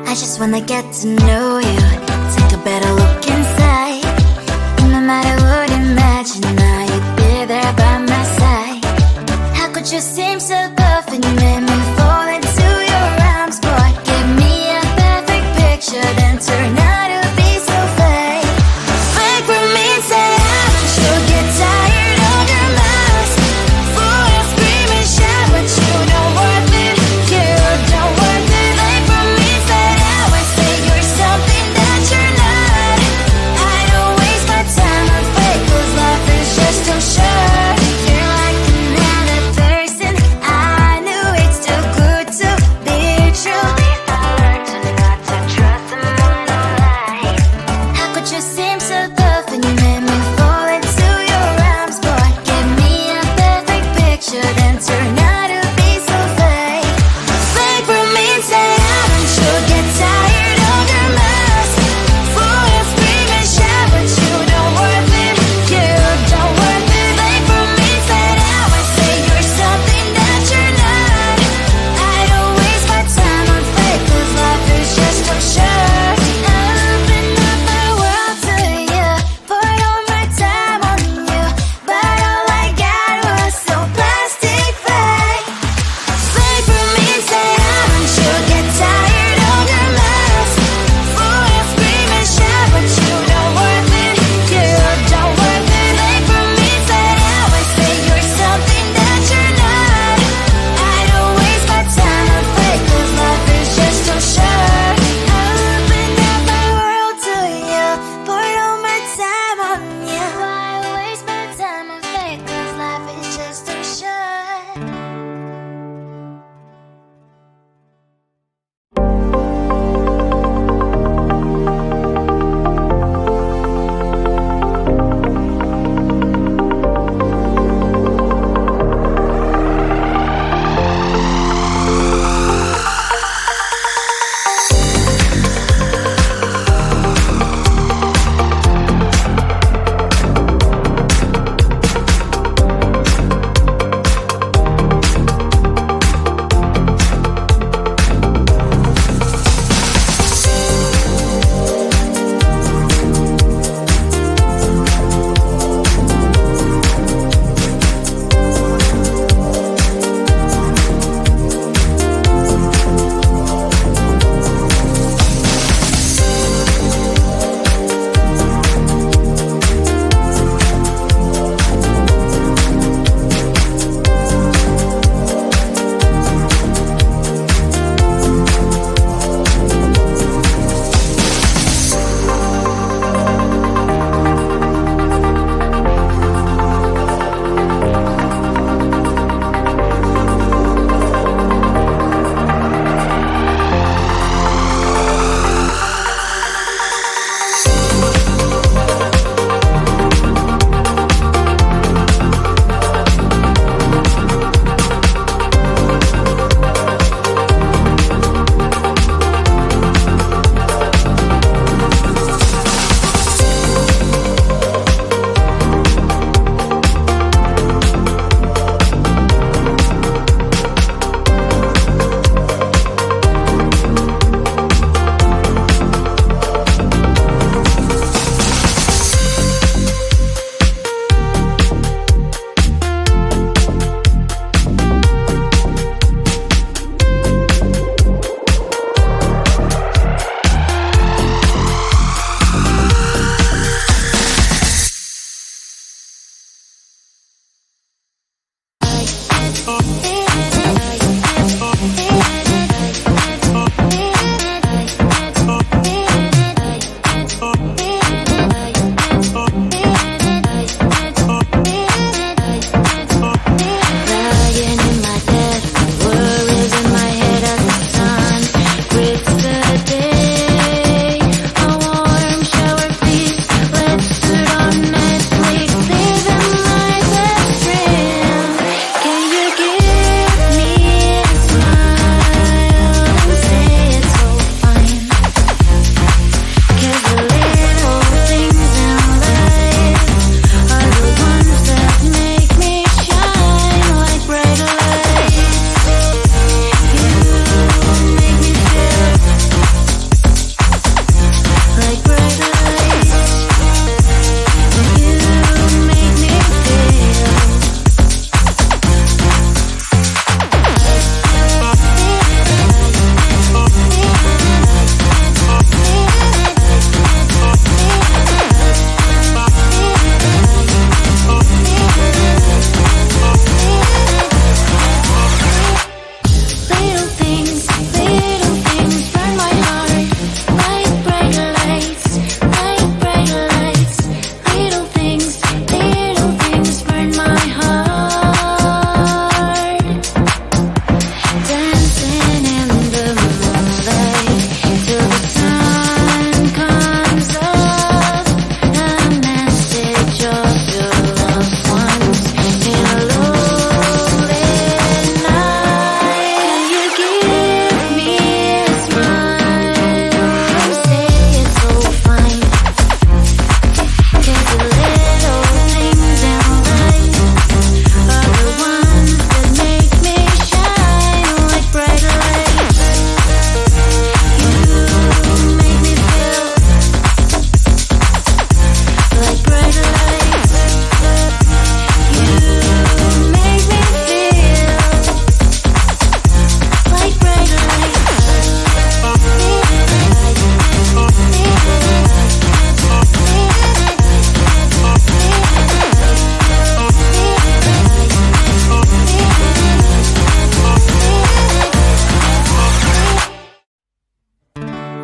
I just wanna get to know you, take a better look inside. No matter what, imagine now you'd be there by my side. How could you seem so perfect, you made me fall into your arms, boy. Give me a perfect picture, then turn out to be so fake. Fake with me, say I want you, get tired of your lies. Fool and scream and shout, but you don't worth it, you don't worth it. Fake with me, say I would say you're something that you're not.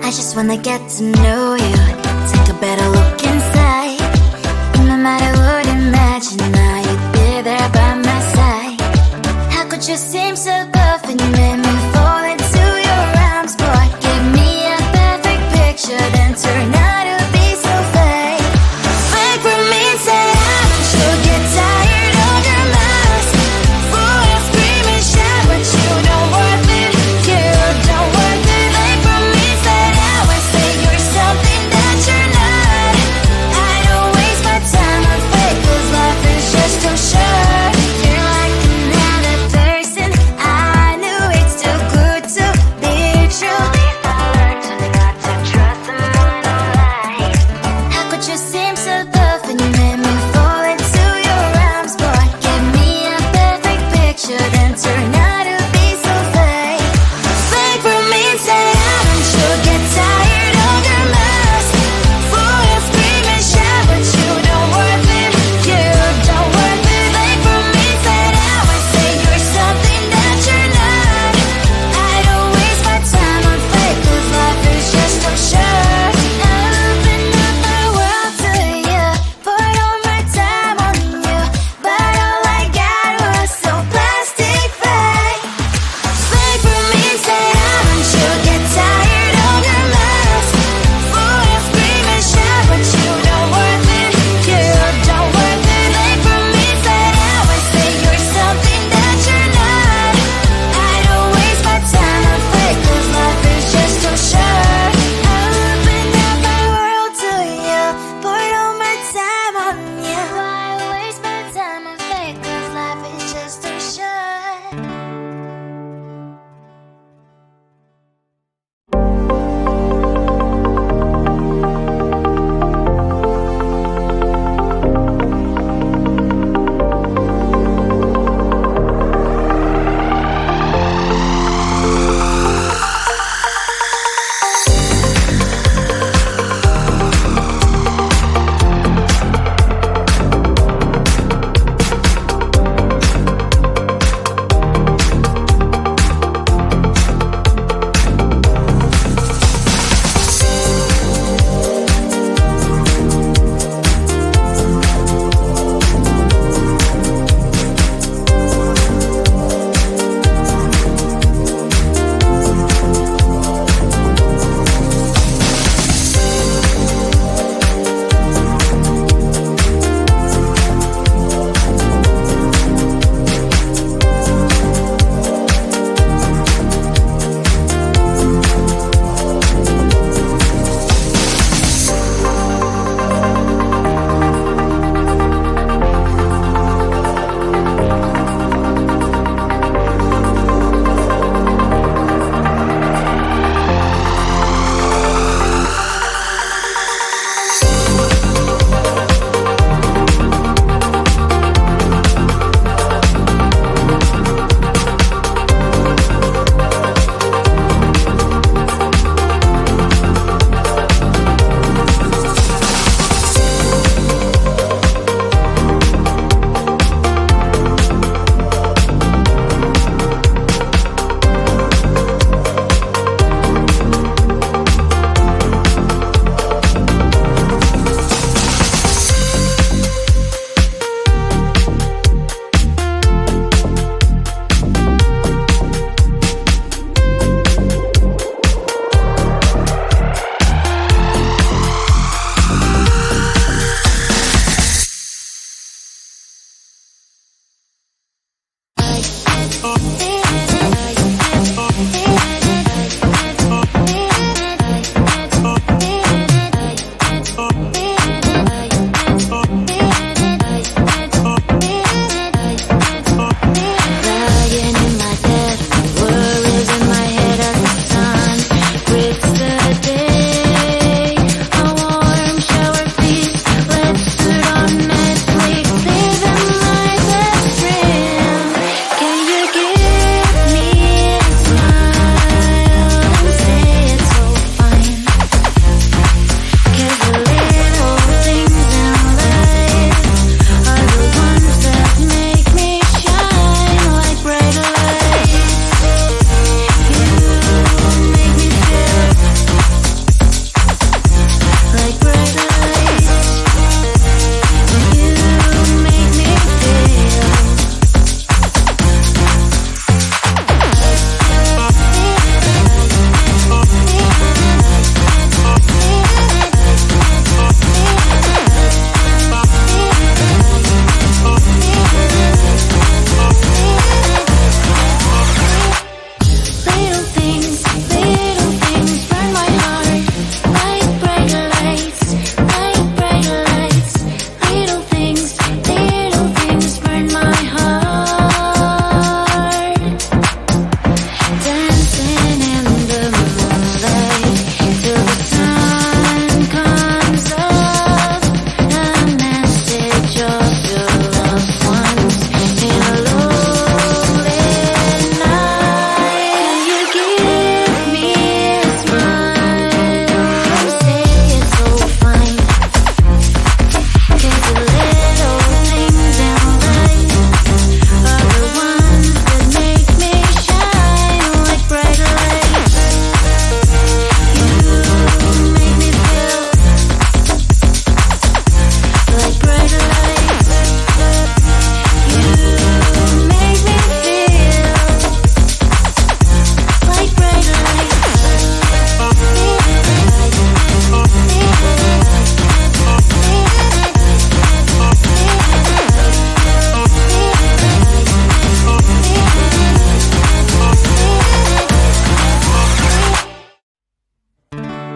I just wanna get to know you, take a better look inside. No matter what, imagine now you'd be there by my side. How could you seem so perfect, you made me fall into your arms, boy. Give me a perfect picture, then turn out to be so fake. Fake with me, say I want you, get tired of your lies. Would I scream and shout, but you don't worth it, you don't worth it. Fake with me, say I would say you're something that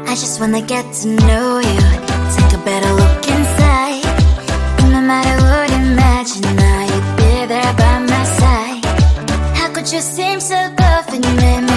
I just wanna get to know you, take a better look inside. No matter what, imagine now you'd be there by my side. How could you seem so perfect, man?